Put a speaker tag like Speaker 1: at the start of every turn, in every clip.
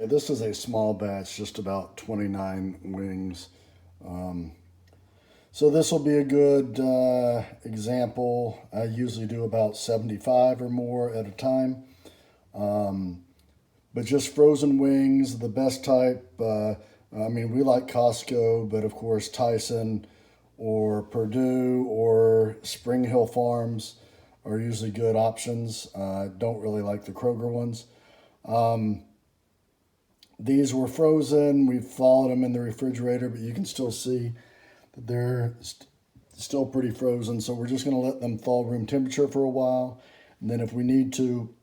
Speaker 1: This is a small batch, just about 29 wings. Um, so this will be a good example. I usually do about 75 or more at a time. Um, but just frozen wings, the best type. I mean, we like Costco, but of course Tyson or Purdue or Spring Hill Farms are usually good options. Don't really like the Kroger ones. Um, these were frozen. We've thawed them in the refrigerator, but you can still see that they're still pretty frozen. So we're just going to let them thaw room temperature for a while. And then if we need to,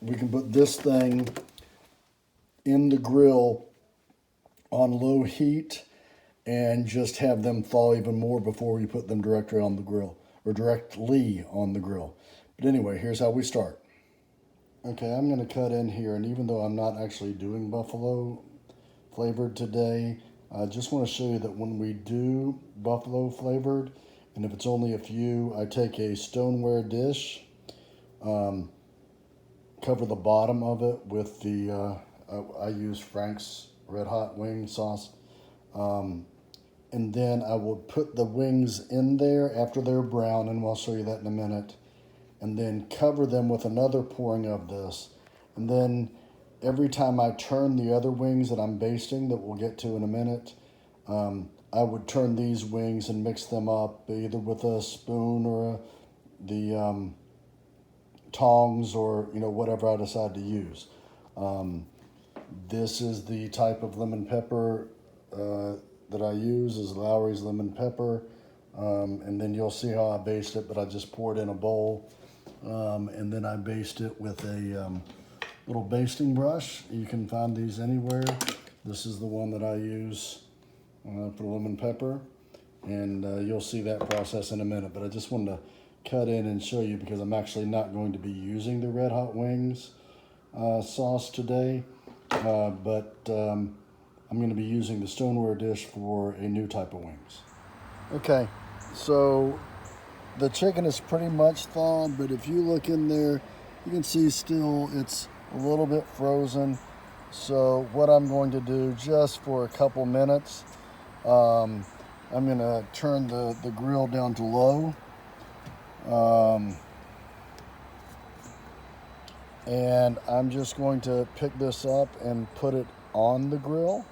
Speaker 1: we can put this thing in the grill on low heat and just have them thaw even more before we put them directly on the grill or directly on the grill. But anyway, here's how we start. Okay, I'm going to cut in here, and even though I'm not actually doing buffalo flavored today, I just want to show you that when we do buffalo flavored, and if it's only a few, I take a stoneware dish, cover the bottom of it with I use Frank's Red Hot Wing sauce, and then I will put the wings in there after they're brown, and I'll show you that in a minute, and then cover them with another pouring of this. And then every time I turn the other wings that I'm basting, that we'll get to in a minute, I would turn these wings and mix them up either with a spoon or the tongs or whatever I decide to use. This is the type of lemon pepper that I use is Lowry's lemon pepper, and then you'll see how I baste it, but I just pour it in a bowl. And then I baste it with a little basting brush. You can find these anywhere. This is the one that I use for lemon pepper, and you'll see that process in a minute. But I just wanted to cut in and show you because I'm actually not going to be using the Red Hot Wings sauce today, but I'm going to be using the stoneware dish for a new type of wings. Okay, so the chicken is pretty much thawed, but if you look in there, you can see still it's a little bit frozen. So what I'm going to do just for a couple minutes, I'm going to turn the grill down to low. And I'm just going to pick this up and put it on the grill.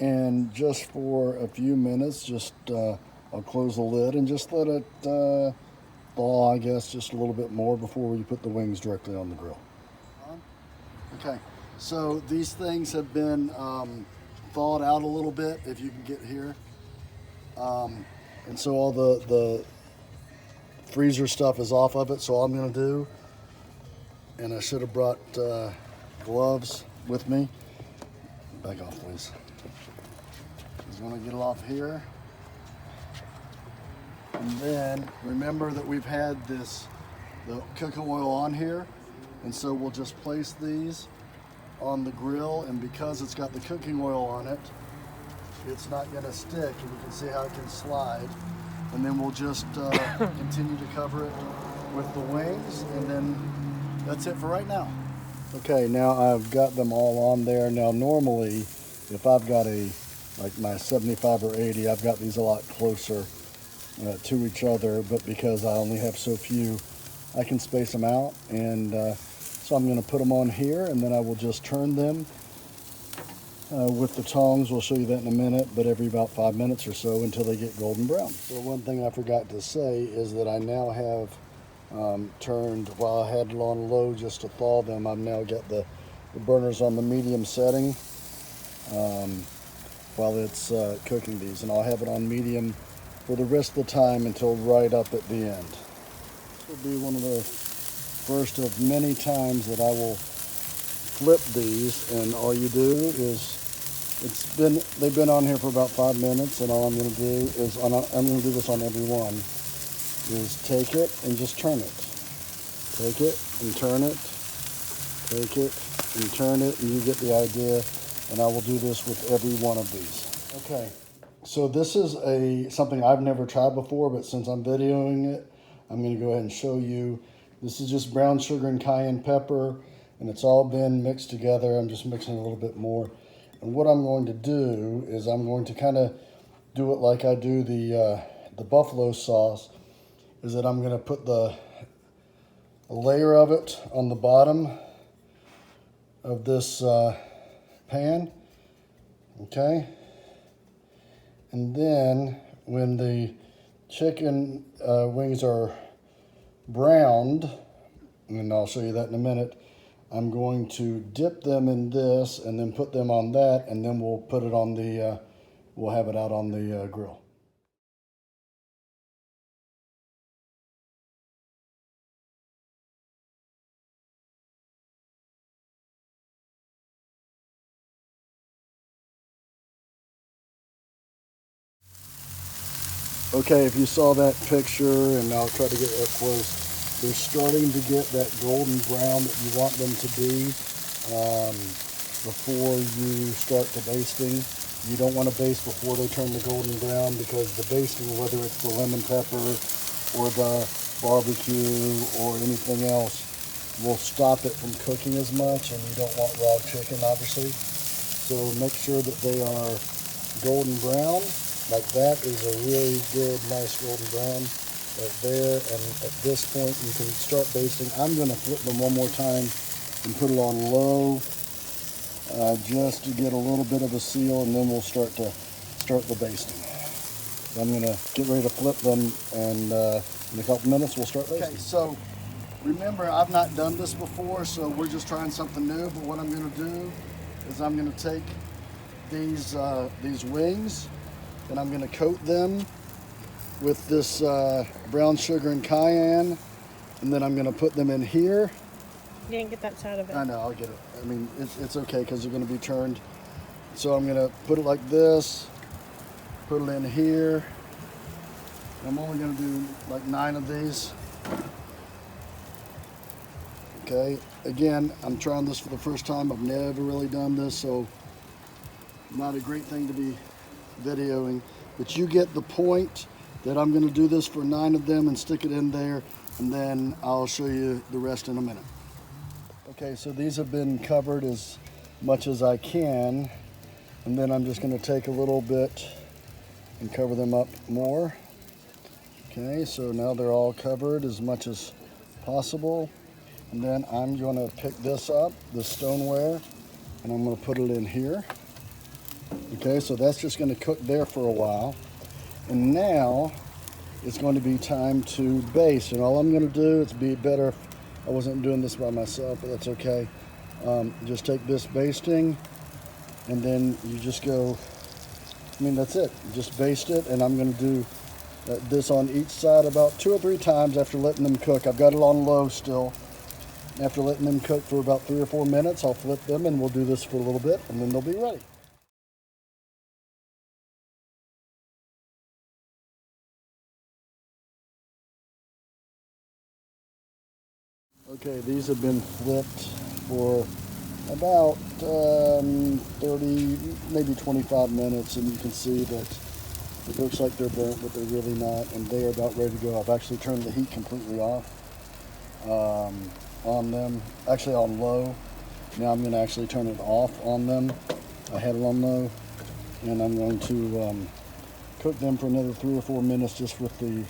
Speaker 1: And just for a few minutes, I'll close the lid and just let it thaw, I guess, just a little bit more before we put the wings directly on the grill. Okay, so these things have been thawed out a little bit, if you can get here. And so all the freezer stuff is off of it, so all I'm gonna do, and I should have brought gloves with me. Back off, please. I'm gonna get it off here. And then remember that we've had the cooking oil on here, and so we'll just place these on the grill, and because it's got the cooking oil on it, it's not gonna stick, and you can see how it can slide. And then we'll just continue to cover it with the wings, and then that's it for right now. Okay, now I've got them all on there. Now normally, if I've got like my 75 or 80, I've got these a lot closer to each other, but because I only have so few, I can space them out. And so I'm gonna put them on here, and then I will just turn them with the tongs. We'll show you that in a minute, but every about 5 minutes or so until they get golden brown. So one thing I forgot to say is that I now have turned, while I had it on low just to thaw them, I've now got the burners on the medium setting while it's cooking these, and I'll have it on medium for the rest of the time until right up at the end. This will be one of the first of many times that I will flip these, and all you do is they've been on here for about 5 minutes, and all I'm going to do is I'm going to do this on every one, is take it and just turn it. Take it and turn it. Take it and turn it, and you get the idea. And I will do this with every one of these. Okay, so this is something I've never tried before, but since I'm videoing it, I'm going to go ahead and show you. This is just brown sugar and cayenne pepper. and it's all been mixed together. I'm just mixing a little bit more. And what I'm going to do is I'm going to kind of do it like I do the buffalo sauce, is that I'm going to put a layer of it on the bottom of this pan, okay? And then when the chicken wings are browned, and I'll show you that in a minute, I'm going to dip them in this and then put them on that, and then we'll put it on the, we'll have it out on the grill. Okay, if you saw that picture, and I'll try to get up close, they're starting to get that golden brown that you want them to be before you start the basting. You don't want to baste before they turn the golden brown, because the basting, whether it's the lemon pepper or the barbecue or anything else, will stop it from cooking as much, and you don't want raw chicken, obviously. So make sure that they are golden brown. Like that is a really good, nice golden brown right there. And at this point, you can start basting. I'm going to flip them one more time and put it on low, just to get a little bit of a seal, and then we'll start the basting. So I'm going to get ready to flip them, and in a couple minutes we'll start basting. Okay, so remember, I've not done this before, so we're just trying something new. But what I'm going to do is I'm going to take these wings, and I'm going to coat them with this brown sugar and cayenne, and then I'm going to put them in here.
Speaker 2: You didn't get that side of it.
Speaker 1: I know, I'll get it. I mean, it's okay because they're going to be turned. So I'm going to put it like this, put it in here. I'm only going to do like 9 of these. Okay, again, I'm trying this for the first time. I've never really done this, so not a great thing to be videoing, but you get the point that I'm going to do this for 9 of them and stick it in there, and then I'll show you the rest in a minute. Okay, so these have been covered as much as I can, and then I'm just going to take a little bit and cover them up more. Okay, so now they're all covered as much as possible, and then I'm going to pick this up, the stoneware, and I'm going to put it in here. Okay, so that's just going to cook there for a while. And now it's going to be time to baste. And all I'm going to do, it'd be better if I wasn't doing this by myself, but that's okay. Just take this basting, and then you just go, I mean, that's it. Just baste it, and I'm going to do this on each side about 2 or 3 times after letting them cook. I've got it on low still. After letting them cook for about 3 or 4 minutes, I'll flip them, and we'll do this for a little bit, and then they'll be ready. Okay, these have been flipped for about 30, maybe 25 minutes, and you can see that it looks like they're burnt, but they're really not, and they are about ready to go. I've actually turned the heat completely off on them, actually on low. Now I'm going to actually turn it off on them. I had it on low, and I'm going to cook them for another 3 or 4 minutes just with the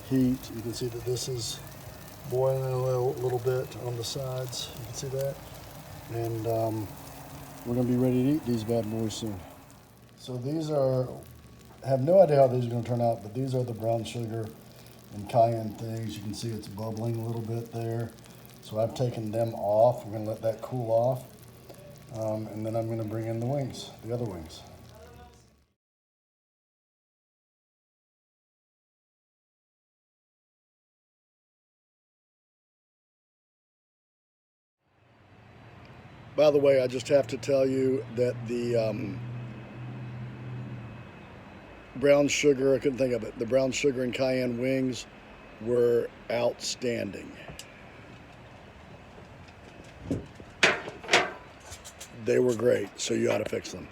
Speaker 1: heat. You can see that this is boiling a little bit on the sides. You can see that. And we're going to be ready to eat these bad boys soon. So these are, I have no idea how these are going to turn out, but these are the brown sugar and cayenne things. You can see it's bubbling a little bit there. So I've taken them off. We're going to let that cool off. And then I'm going to bring in the wings, the other wings. By the way, I just have to tell you that the brown sugar, I couldn't think of it, the brown sugar and cayenne wings were outstanding. They were great, so you ought to fix them.